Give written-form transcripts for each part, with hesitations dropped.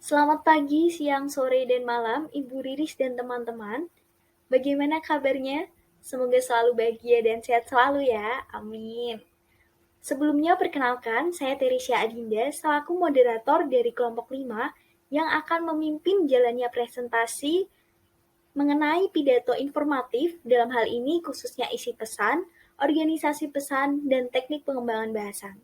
Selamat pagi, siang, sore, dan malam, Ibu Riris dan teman-teman. Bagaimana kabarnya? Semoga selalu bahagia dan sehat selalu ya. Amin. Sebelumnya perkenalkan, saya Teresia Adinda selaku moderator dari kelompok 5 yang akan memimpin jalannya presentasi mengenai pidato informatif dalam hal ini khususnya isi pesan, organisasi pesan, dan teknik pengembangan bahasa.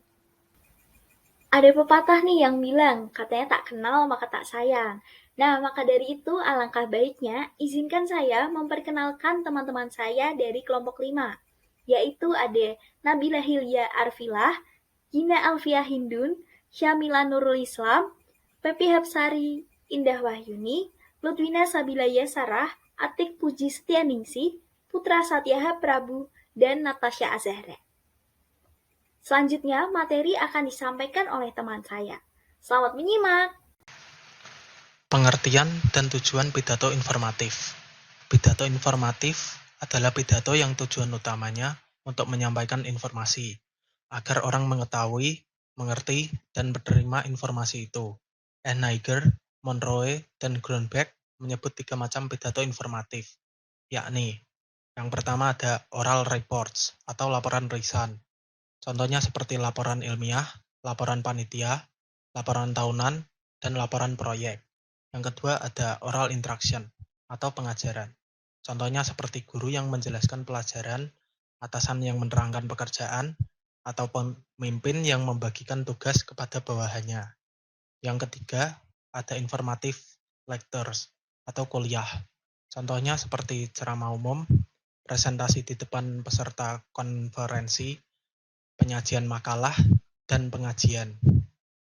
Ada pepatah nih yang bilang, katanya tak kenal maka tak sayang. Nah, maka dari itu alangkah baiknya izinkan saya memperkenalkan teman-teman saya dari kelompok 5, yaitu ada Nabila Hilya Arfilah, Gina Alfiah Hindun, Syamila Nurul Islam, Pepi Hapsari Indah Wahyuni, Lutwina Sabila Yasarah, Atik Puji Setianingsih, Putra Satyaha Prabu, dan Natasha Azahra. Selanjutnya, materi akan disampaikan oleh teman saya. Selamat menyimak! Pengertian dan tujuan pidato informatif. Pidato informatif adalah pidato yang tujuan utamanya untuk menyampaikan informasi, agar orang mengetahui, mengerti, dan menerima informasi itu. Niger, Monroe, dan Grunberg menyebut 3 macam pidato informatif, yakni yang pertama ada oral reports atau laporan lisan. Contohnya seperti laporan ilmiah, laporan panitia, laporan tahunan, dan laporan proyek. Yang kedua ada oral instruction atau pengajaran. Contohnya seperti guru yang menjelaskan pelajaran, atasan yang menerangkan pekerjaan, atau pemimpin yang membagikan tugas kepada bawahannya. Yang ketiga ada informative lectures atau kuliah. Contohnya seperti ceramah umum, presentasi di depan peserta konferensi, penyajian makalah, dan pengajian.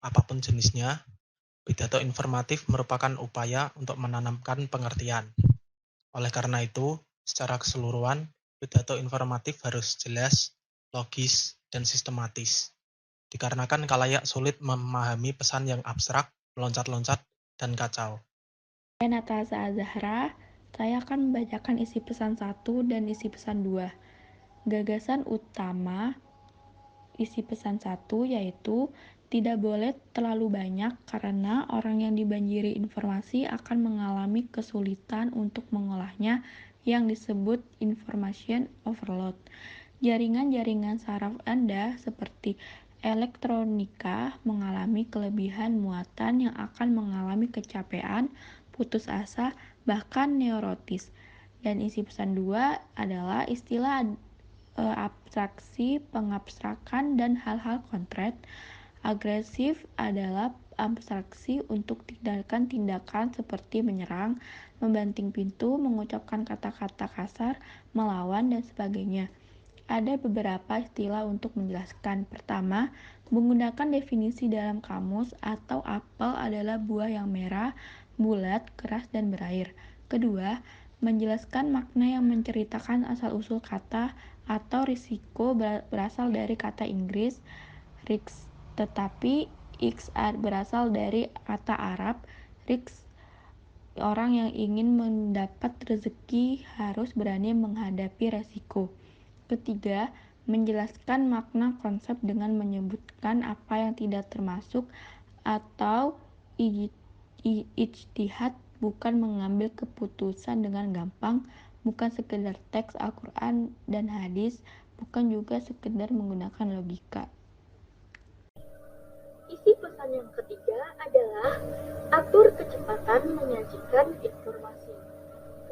Apapun jenisnya, pidato informatif merupakan upaya untuk menanamkan pengertian. Oleh karena itu, secara keseluruhan, pidato informatif harus jelas, logis, dan sistematis. Dikarenakan khalayak sulit memahami pesan yang abstrak, loncat-loncat, dan kacau. Saya Natasha Azahra, saya akan membacakan isi pesan 1 dan isi pesan 2. Gagasan utama isi pesan 1 yaitu tidak boleh terlalu banyak karena orang yang dibanjiri informasi akan mengalami kesulitan untuk mengolahnya yang disebut information overload. Jaringan-jaringan saraf Anda seperti elektronika mengalami kelebihan muatan yang akan mengalami kecapean, putus asa, bahkan neurotis. Dan isi pesan 2 adalah istilah abstraksi, pengabstrakan, dan hal-hal konkret. Agresif adalah abstraksi untuk tindakan-tindakan seperti menyerang, membanting pintu, mengucapkan kata-kata kasar, melawan, dan sebagainya. Ada beberapa istilah untuk menjelaskan. Pertama, menggunakan definisi dalam kamus atau apel adalah buah yang merah, bulat, keras, dan berair. Kedua, menjelaskan makna yang menceritakan asal-usul kata atau risiko berasal dari kata Inggris risk, tetapi X berasal dari kata Arab risk. Orang yang ingin mendapat rezeki harus berani menghadapi resiko. Ketiga, menjelaskan makna konsep dengan menyebutkan apa yang tidak termasuk atau ijtihad, bukan mengambil keputusan dengan gampang, bukan sekedar teks Al-Quran dan hadis, bukan juga sekedar menggunakan logika. Isi pesan yang ketiga adalah atur kecepatan menyajikan informasi.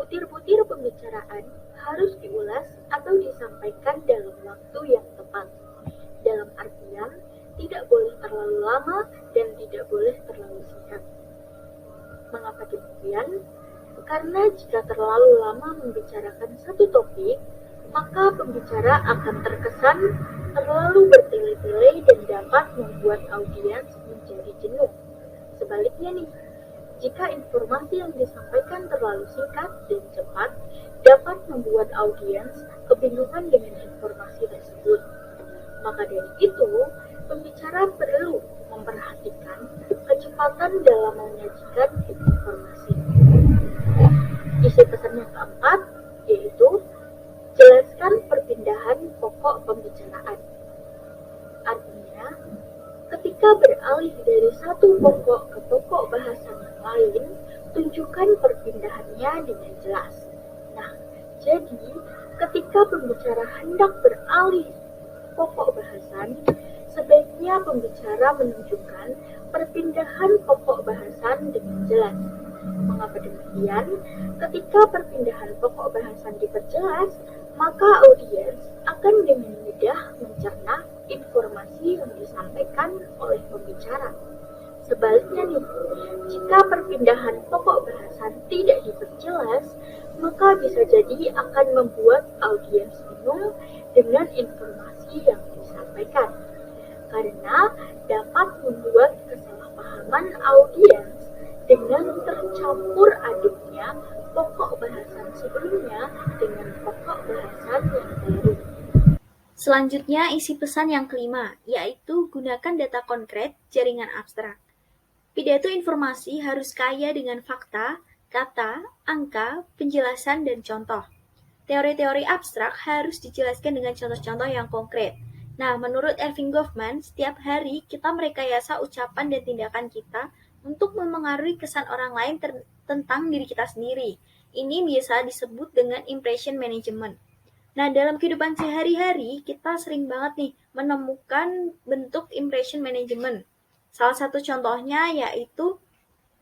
Butir-butir pembicaraan harus diulas atau disampaikan dalam waktu yang tepat. Dalam artian, tidak boleh terlalu lama dan tidak boleh terlalu singkat. Mengapa demikian? Karena jika terlalu lama membicarakan satu topik, maka pembicara akan terkesan terlalu bertele-tele dan dapat membuat audiens menjadi jenuh. Sebaliknya nih, jika informasi yang disampaikan terlalu singkat dan cepat, dapat membuat audiens kebingungan dengan informasi tersebut. Maka dari itu, pembicara perlu memperhatikan kecepatan dalam menyajikan informasi. Isi pesan yang keempat yaitu jelaskan perpindahan pokok pembicaraan. Artinya, ketika beralih dari satu pokok ke pokok bahasan yang lain, tunjukkan perpindahannya dengan jelas. Nah, jadi ketika pembicara hendak beralih pokok bahasan, sebaiknya pembicara menunjukkan perpindahan pokok bahasan dengan jelas. Mengapa demikian? Ketika perpindahan pokok bahasan diperjelas, maka audiens akan dengan mudah mencerna informasi yang disampaikan oleh pembicara. Sebaliknya nih, jika perpindahan pokok bahasan tidak diperjelas, maka bisa jadi akan membuat audiens bingung dengan informasi yang disampaikan, karena dapat membuat kesalahpahaman audiens dengan tercampur aduknya pokok bahasan sebelumnya dengan pokok bahasan yang baru. Selanjutnya, isi pesan yang kelima, yaitu gunakan data konkret jaringan abstrak. Pidato informasi harus kaya dengan fakta, kata, angka, penjelasan, dan contoh. Teori-teori abstrak harus dijelaskan dengan contoh-contoh yang konkret. Nah, menurut Erving Goffman, setiap hari kita merekayasa ucapan dan tindakan kita untuk memengaruhi kesan orang lain tentang diri kita sendiri. Ini biasa disebut dengan impression management. Nah, dalam kehidupan sehari-hari, kita sering banget nih menemukan bentuk impression management. Salah satu contohnya yaitu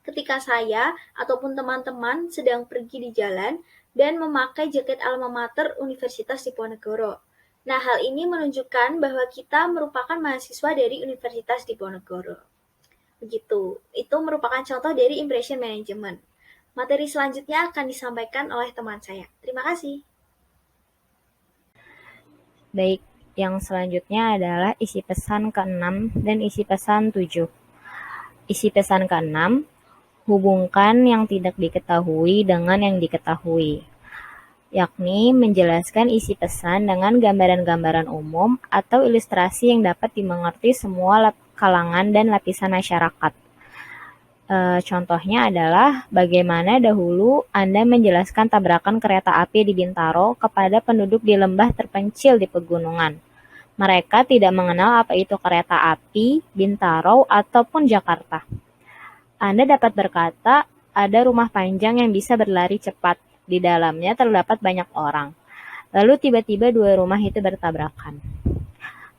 ketika saya ataupun teman-teman sedang pergi di jalan dan memakai jaket alma mater Universitas Diponegoro. Nah, hal ini menunjukkan bahwa kita merupakan mahasiswa dari Universitas Diponegoro. Begitu, itu merupakan contoh dari impression management. Materi selanjutnya akan disampaikan oleh teman saya. Terima kasih. Baik, yang selanjutnya adalah isi pesan ke-6 dan isi pesan 7. Isi pesan ke-6, hubungkan yang tidak diketahui dengan yang diketahui, yakni menjelaskan isi pesan dengan gambaran-gambaran umum atau ilustrasi yang dapat dimengerti semua kalangan dan lapisan masyarakat. Contohnya adalah bagaimana dahulu Anda menjelaskan tabrakan kereta api di Bintaro kepada penduduk di lembah terpencil di pegunungan. Mereka tidak mengenal apa itu kereta api, Bintaro, ataupun Jakarta. Anda dapat berkata, ada rumah panjang yang bisa berlari cepat. Di dalamnya terdapat banyak orang. Lalu tiba-tiba dua rumah itu bertabrakan.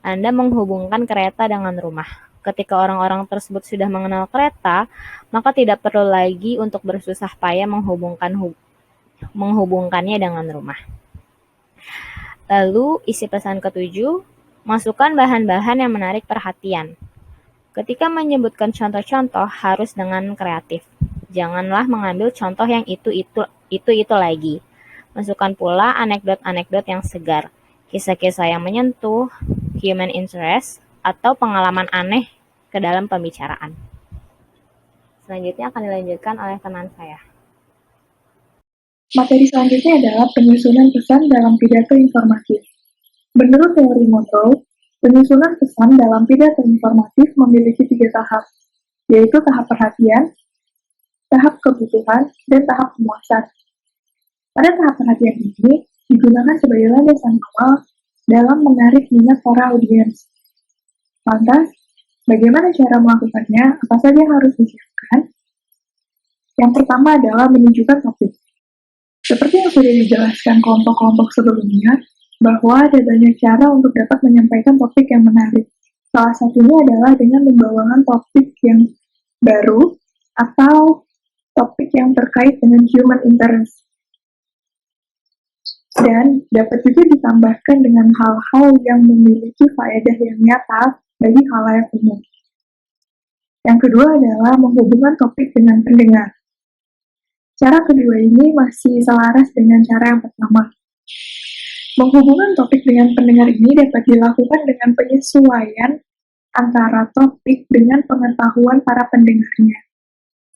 Anda menghubungkan kereta dengan rumah. Ketika orang-orang tersebut sudah mengenal kereta, maka tidak perlu lagi untuk bersusah payah menghubungkannya dengan rumah. Lalu, isi pesan ke-7, masukkan bahan-bahan yang menarik perhatian. Ketika menyebutkan contoh-contoh harus dengan kreatif. Janganlah mengambil contoh yang itu lagi. Masukkan pula anekdot-anekdot yang segar, kisah-kisah yang menyentuh, human interest, atau pengalaman aneh ke dalam pembicaraan. Selanjutnya akan dilanjutkan oleh teman saya. Materi selanjutnya adalah penyusunan pesan dalam pidato informatif. Menurut teori Monroe, penyusunan pesan dalam pidato informatif memiliki 3 tahap, yaitu tahap perhatian, tahap kebutuhan, dan tahap pemuasan. Pada tahap perhatian ini digunakan sebagai landasan awal dalam menarik minat para audiens. Lantas, bagaimana cara melakukannya? Apa saja yang harus disiapkan? Yang pertama adalah menunjukkan topik. Seperti yang sudah dijelaskan kelompok-kelompok sebelumnya, bahwa ada banyak cara untuk dapat menyampaikan topik yang menarik. Salah satunya adalah dengan membawakan topik yang baru atau topik yang terkait dengan human interest. Dan dapat juga ditambahkan dengan hal-hal yang memiliki faedah yang nyata bagi khalayak umum. Yang kedua adalah menghubungkan topik dengan pendengar. Cara kedua ini masih selaras dengan cara yang pertama. Menghubungkan topik dengan pendengar ini dapat dilakukan dengan penyesuaian antara topik dengan pengetahuan para pendengarnya.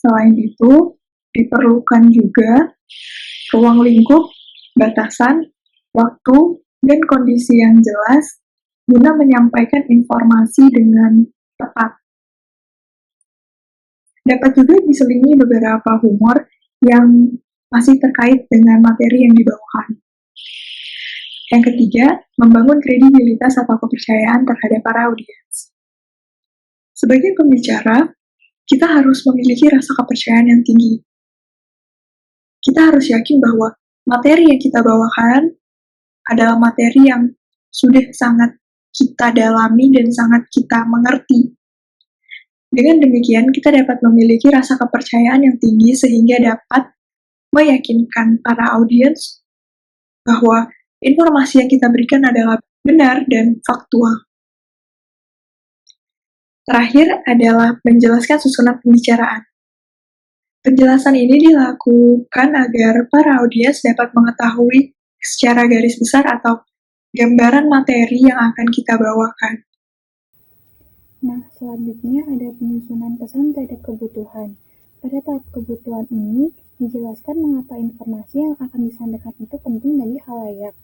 Selain itu, diperlukan juga ruang lingkup, batasan, waktu, dan kondisi yang jelas guna menyampaikan informasi dengan tepat. Dapat juga diselingi beberapa humor yang masih terkait dengan materi yang dibawakan. Yang ketiga, membangun kredibilitas atau kepercayaan terhadap para audiens. Sebagai pembicara, kita harus memiliki rasa kepercayaan yang tinggi. Kita harus yakin bahwa materi yang kita bawakan adalah materi yang sudah sangat kita dalami dan sangat kita mengerti. Dengan demikian, kita dapat memiliki rasa kepercayaan yang tinggi sehingga dapat meyakinkan para audiens bahwa informasi yang kita berikan adalah benar dan faktual. Terakhir adalah menjelaskan susunan pembicaraan. Penjelasan ini dilakukan agar para audiens dapat mengetahui secara garis besar atau gambaran materi yang akan kita bawakan. Nah, selanjutnya ada penyusunan pesan terhadap kebutuhan. Pada tahap kebutuhan ini, dijelaskan mengapa informasi yang akan disampaikan itu penting bagi khalayak,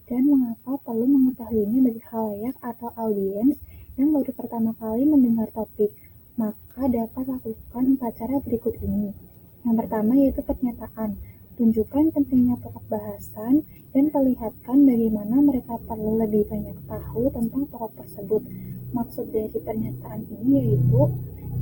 dan mengapa perlu mengetahuinya bagi khalayak atau audiens yang baru pertama kali mendengar topik. Maka dapat lakukan 4 cara berikut ini. Yang pertama yaitu pernyataan. Tunjukkan pentingnya pokok bahasan dan perlihatkan bagaimana mereka perlu lebih banyak tahu tentang pokok tersebut. Maksud dari pernyataan ini yaitu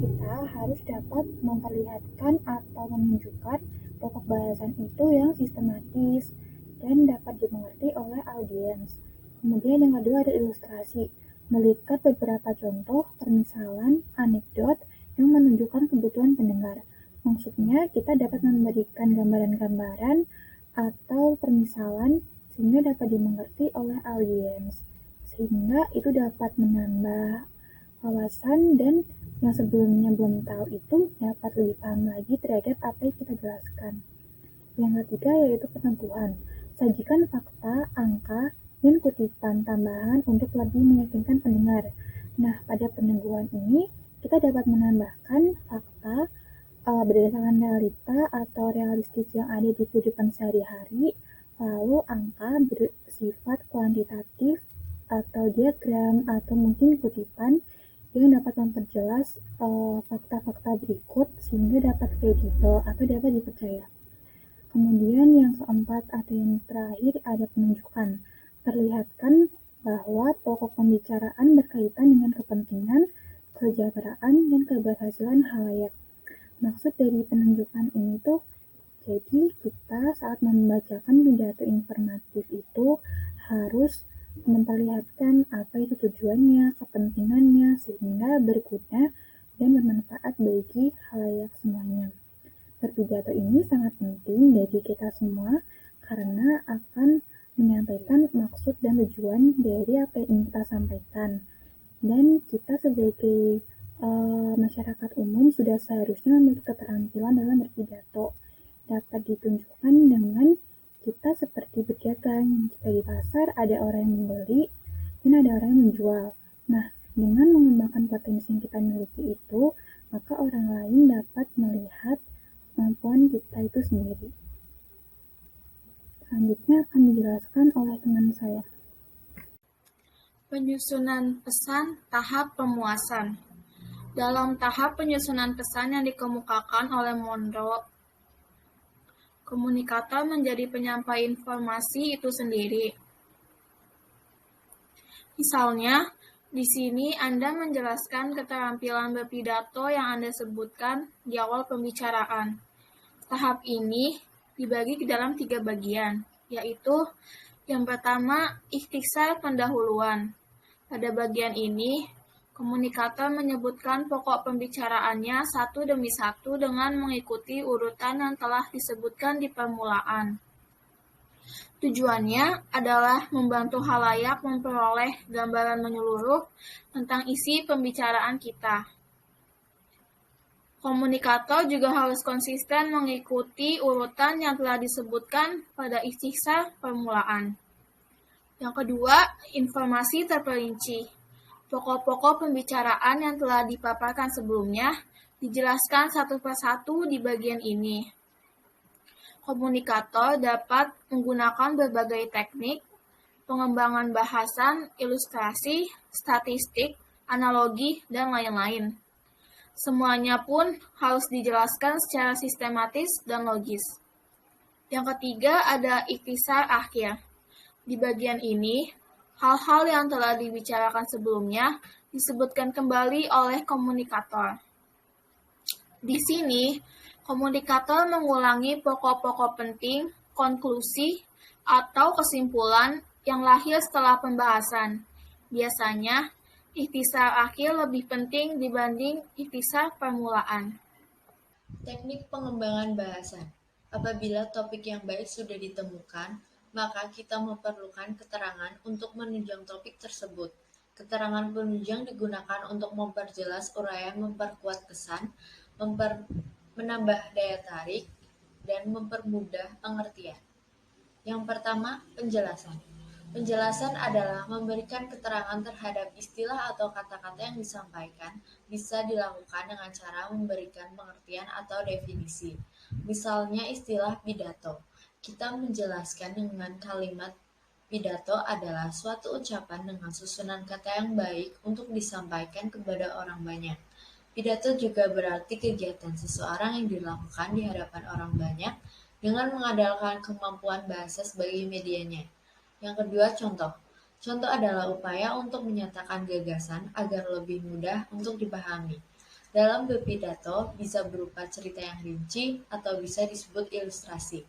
kita harus dapat memperlihatkan atau menunjukkan pokok bahasan itu yang sistematis dan dapat dimengerti oleh audiens. Kemudian yang kedua ada ilustrasi. Melihat beberapa contoh, permisalan, anekdot yang menunjukkan kebutuhan pendengar. Maksudnya, kita dapat memberikan gambaran-gambaran atau permisalan sehingga dapat dimengerti oleh audiens. Sehingga itu dapat menambah wawasan dan yang sebelumnya belum tahu itu dapat lebih paham lagi terhadap apa yang kita jelaskan. Yang ketiga yaitu peneguhan. Sajikan fakta, angka, dan kutipan tambahan untuk lebih meyakinkan pendengar. Nah, pada peneguhan ini, kita dapat menambahkan fakta berdasarkan realita atau realistis yang ada di kehidupan sehari-hari, lalu angka bersifat kuantitatif atau diagram atau mungkin kutipan yang dapat memperjelas fakta-fakta berikut sehingga dapat kredibel atau dapat dipercaya. Kemudian yang keempat atau yang terakhir ada penunjukan. Perlihatkan bahwa pokok pembicaraan berkaitan dengan kepentingan, kesejahteraan, dan keberhasilan khalayak. Maksud dari penunjukan ini tuh, jadi kita saat membacakan pidato informatif itu harus memperlihatkan apa itu tujuannya, kepentingannya, sehingga berguna dan bermanfaat bagi khalayak semuanya. Berpidato ini sangat penting bagi kita semua karena akan menyampaikan maksud dan tujuan dari apa yang ingin kita sampaikan. Dan kita sebagai masyarakat umum sudah seharusnya memiliki keterampilan dalam berpidato. Dapat ditunjukkan dengan kita seperti berdagang. Jika di pasar ada orang yang membeli dan ada orang yang menjual. Nah, dengan mengembangkan potensi yang kita miliki itu, maka orang lain dapat melihat kemampuan kita itu sendiri. Selanjutnya akan dijelaskan oleh teman saya. Penyusunan pesan tahap pemuasan. Dalam tahap penyusunan pesan yang dikemukakan oleh Monroe, komunikator menjadi penyampai informasi itu sendiri. Misalnya, di sini Anda menjelaskan keterampilan berpidato yang Anda sebutkan di awal pembicaraan. Tahap ini dibagi ke dalam 3 bagian, yaitu yang pertama, ikhtisar pendahuluan. Pada bagian ini, komunikator menyebutkan pokok pembicaraannya satu demi satu dengan mengikuti urutan yang telah disebutkan di permulaan. Tujuannya adalah membantu khalayak memperoleh gambaran menyeluruh tentang isi pembicaraan kita. Komunikator juga harus konsisten mengikuti urutan yang telah disebutkan pada ikhtisar permulaan. Yang kedua, informasi terperinci. Pokok-pokok pembicaraan yang telah dipaparkan sebelumnya dijelaskan satu persatu di bagian ini. Komunikator dapat menggunakan berbagai teknik, pengembangan bahasan, ilustrasi, statistik, analogi, dan lain-lain. Semuanya pun harus dijelaskan secara sistematis dan logis. Yang ketiga ada ikhtisar akhir. Di bagian ini, hal-hal yang telah dibicarakan sebelumnya disebutkan kembali oleh komunikator. Di sini, komunikator mengulangi pokok-pokok penting, konklusi, atau kesimpulan yang lahir setelah pembahasan. Biasanya, ikhtisar akhir lebih penting dibanding ikhtisar permulaan. Teknik pengembangan bahasan. Apabila topik yang baik sudah ditemukan, maka kita memerlukan keterangan untuk menunjang topik tersebut. Keterangan penunjang digunakan untuk memperjelas uraian, memperkuat kesan, menambah daya tarik, dan mempermudah pengertian. Yang pertama, penjelasan. Penjelasan adalah memberikan keterangan terhadap istilah atau kata-kata yang disampaikan, bisa dilakukan dengan cara memberikan pengertian atau definisi. Misalnya istilah pidato. Kita menjelaskan dengan kalimat pidato adalah suatu ucapan dengan susunan kata yang baik untuk disampaikan kepada orang banyak. Pidato juga berarti kegiatan seseorang yang dilakukan di hadapan orang banyak dengan mengandalkan kemampuan bahasa sebagai medianya. Yang kedua, contoh. Contoh adalah upaya untuk menyatakan gagasan agar lebih mudah untuk dipahami. Dalam berpidato bisa berupa cerita yang rinci atau bisa disebut ilustrasi.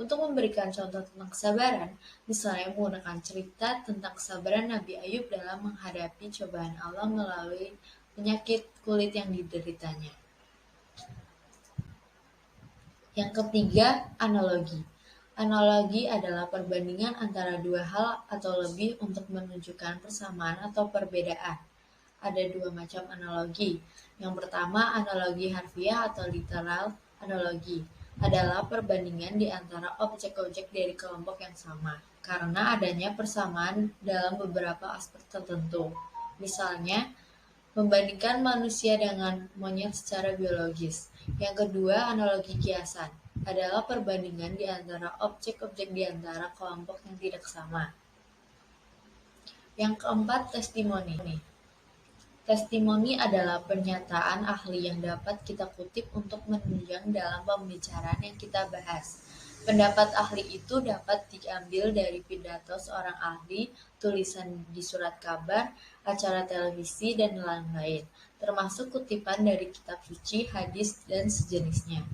Untuk memberikan contoh tentang kesabaran, misalnya menggunakan cerita tentang kesabaran Nabi Ayub dalam menghadapi cobaan Allah melalui penyakit kulit yang dideritanya. Yang ketiga, analogi. Analogi adalah perbandingan antara dua hal atau lebih untuk menunjukkan persamaan atau perbedaan. Ada dua macam analogi. Yang pertama, analogi harfiah atau literal. Analogi adalah perbandingan di antara objek-objek dari kelompok yang sama, karena adanya persamaan dalam beberapa aspek tertentu. Misalnya, membandingkan manusia dengan monyet secara biologis. Yang kedua, analogi kiasan adalah perbandingan di antara objek-objek di antara kelompok yang tidak sama. Yang keempat, testimoni. Testimoni adalah pernyataan ahli yang dapat kita kutip untuk menunjang dalam pembicaraan yang kita bahas. Pendapat ahli itu dapat diambil dari pidato seorang ahli, tulisan di surat kabar, acara televisi, dan lain-lain, termasuk kutipan dari kitab suci, hadis, dan sejenisnya.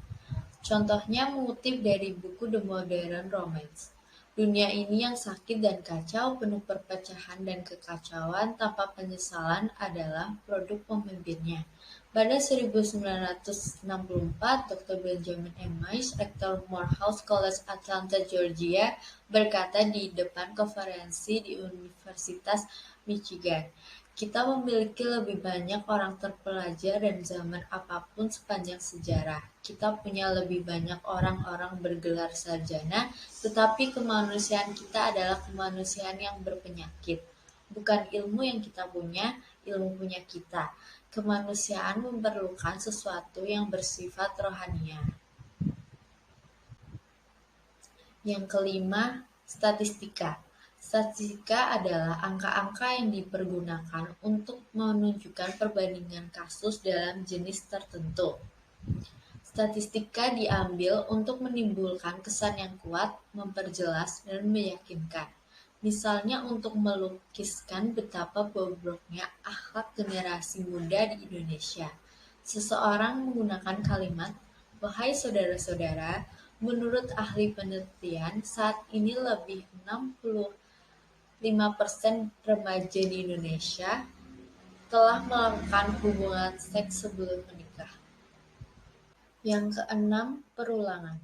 Contohnya mengutip dari buku The Modern Romance. Dunia ini yang sakit dan kacau, penuh perpecahan dan kekacauan tanpa penyesalan adalah produk pemimpinnya. Pada 1964, Dr. Benjamin M. Mize, rektor Morehouse College Atlanta, Georgia, berkata di depan konferensi di Universitas Michigan, "Kita memiliki lebih banyak orang terpelajar dan zaman apapun sepanjang sejarah. Kita punya lebih banyak orang-orang bergelar sarjana, tetapi kemanusiaan kita adalah kemanusiaan yang berpenyakit. Bukan ilmu yang kita punya, ilmu punya kita. Kemanusiaan memerlukan sesuatu yang bersifat rohania." Yang kelima, statistika. Statistika adalah angka-angka yang dipergunakan untuk menunjukkan perbandingan kasus dalam jenis tertentu. Statistika diambil untuk menimbulkan kesan yang kuat, memperjelas, dan meyakinkan. Misalnya untuk melukiskan betapa bobroknya akhlak generasi muda di Indonesia. Seseorang menggunakan kalimat, "Wahai saudara-saudara, menurut ahli penelitian, saat ini lebih 65% remaja di Indonesia telah melakukan hubungan seks sebelum menikah." Yang keenam, perulangan.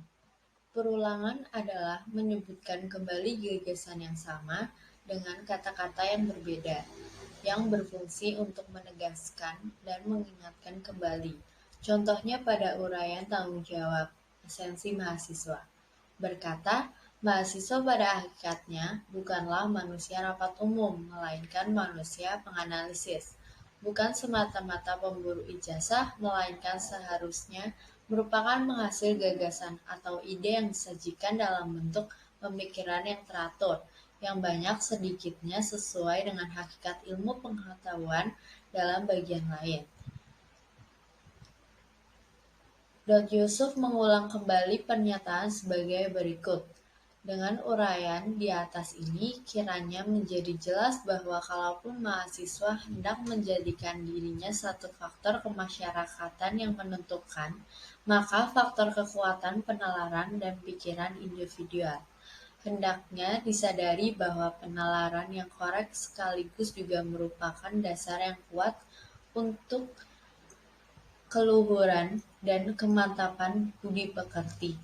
Perulangan adalah menyebutkan kembali gagasan yang sama dengan kata-kata yang berbeda, yang berfungsi untuk menegaskan dan mengingatkan kembali. Contohnya pada uraian tanggung jawab, esensi mahasiswa. Berkata, mahasiswa pada hakikatnya bukanlah manusia rapat umum, melainkan manusia penganalisis. Bukan semata-mata pemburu ijazah, melainkan seharusnya merupakan menghasil gagasan atau ide yang disajikan dalam bentuk pemikiran yang teratur, yang banyak sedikitnya sesuai dengan hakikat ilmu pengetahuan dalam bagian lain. Dr. Yusuf mengulang kembali pernyataan sebagai berikut. Dengan uraian di atas ini, kiranya menjadi jelas bahwa kalaupun mahasiswa hendak menjadikan dirinya satu faktor kemasyarakatan yang menentukan, maka faktor kekuatan penalaran dan pikiran individual. Hendaknya disadari bahwa penalaran yang korek sekaligus juga merupakan dasar yang kuat untuk keluhuran dan kemantapan budi pekerti.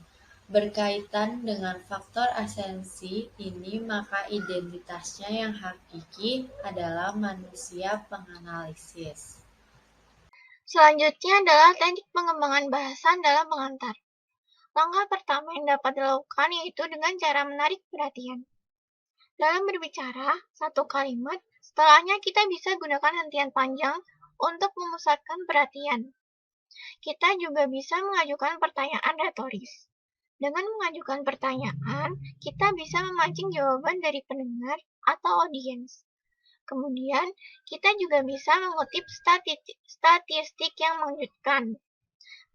Berkaitan dengan faktor esensi ini, maka identitasnya yang hakiki adalah manusia penganalisis. Selanjutnya adalah teknik pengembangan bahasa dalam pengantar. Langkah pertama yang dapat dilakukan yaitu dengan cara menarik perhatian. Dalam berbicara, satu kalimat, setelahnya kita bisa gunakan hentian panjang untuk memusatkan perhatian. Kita juga bisa mengajukan pertanyaan retoris. Dengan mengajukan pertanyaan, kita bisa memancing jawaban dari pendengar atau audiens. Kemudian, kita juga bisa mengutip statistik yang mengejutkan,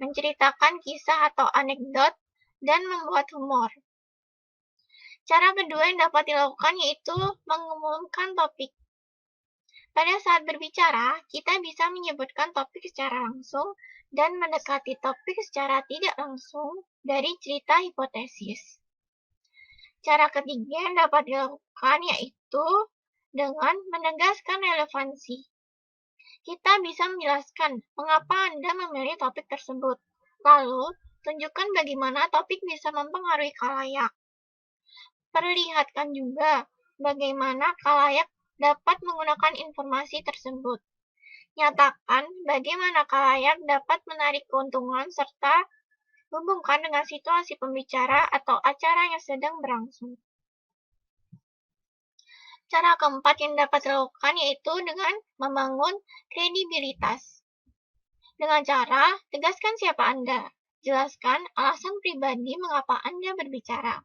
menceritakan kisah atau anekdot, dan membuat humor. Cara kedua yang dapat dilakukan yaitu mengumumkan topik. Pada saat berbicara, kita bisa menyebutkan topik secara langsung dan mendekati topik secara tidak langsung dari cerita hipotesis. Cara ketiga yang dapat dilakukan yaitu dengan menegaskan relevansi. Kita bisa menjelaskan mengapa Anda memilih topik tersebut. Lalu, tunjukkan bagaimana topik bisa mempengaruhi khalayak. Perlihatkan juga bagaimana khalayak dapat menggunakan informasi tersebut. Nyatakan bagaimana khalayak dapat menarik keuntungan serta hubungkan dengan situasi pembicara atau acara yang sedang berlangsung. Cara keempat yang dapat dilakukan yaitu dengan membangun kredibilitas. Dengan cara, tegaskan siapa Anda. Jelaskan alasan pribadi mengapa Anda berbicara.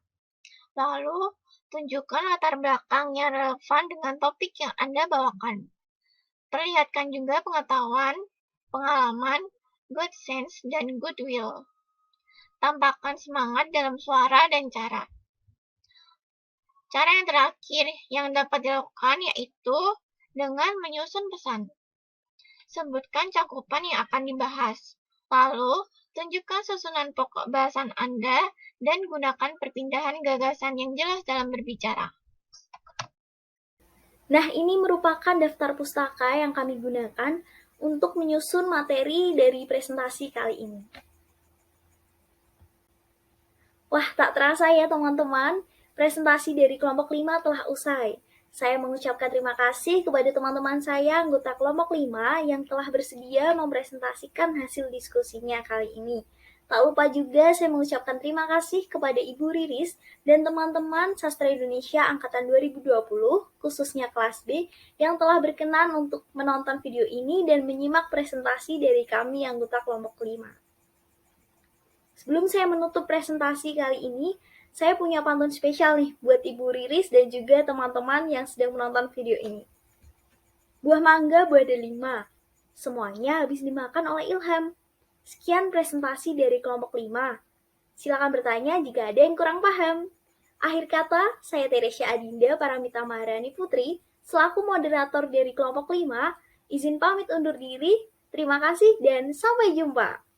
Lalu, tunjukkan latar belakang yang relevan dengan topik yang Anda bawakan. Perlihatkan juga pengetahuan, pengalaman, good sense, dan goodwill. Tampakkan semangat dalam suara dan cara. Cara yang terakhir yang dapat dilakukan yaitu dengan menyusun pesan. Sebutkan cakupan yang akan dibahas. Lalu, tunjukkan susunan pokok bahasan Anda dan gunakan perpindahan gagasan yang jelas dalam berbicara. Nah, ini merupakan daftar pustaka yang kami gunakan untuk menyusun materi dari presentasi kali ini. Wah, tak terasa ya teman-teman, presentasi dari kelompok 5 telah usai. Saya mengucapkan terima kasih kepada teman-teman saya anggota kelompok 5 yang telah bersedia mempresentasikan hasil diskusinya kali ini. Tak lupa juga saya mengucapkan terima kasih kepada Ibu Riris dan teman-teman Sastra Indonesia Angkatan 2020, khususnya kelas B, yang telah berkenan untuk menonton video ini dan menyimak presentasi dari kami anggota kelompok 5. Sebelum saya menutup presentasi kali ini, saya punya pantun spesial nih buat Ibu Riris dan juga teman-teman yang sedang menonton video ini. Buah mangga buah delima, semuanya habis dimakan oleh Ilham. Sekian presentasi dari kelompok 5. Silakan bertanya jika ada yang kurang paham. Akhir kata, saya Teresia Adinda Paramita Maharani Putri, selaku moderator dari kelompok 5, izin pamit undur diri. Terima kasih dan sampai jumpa.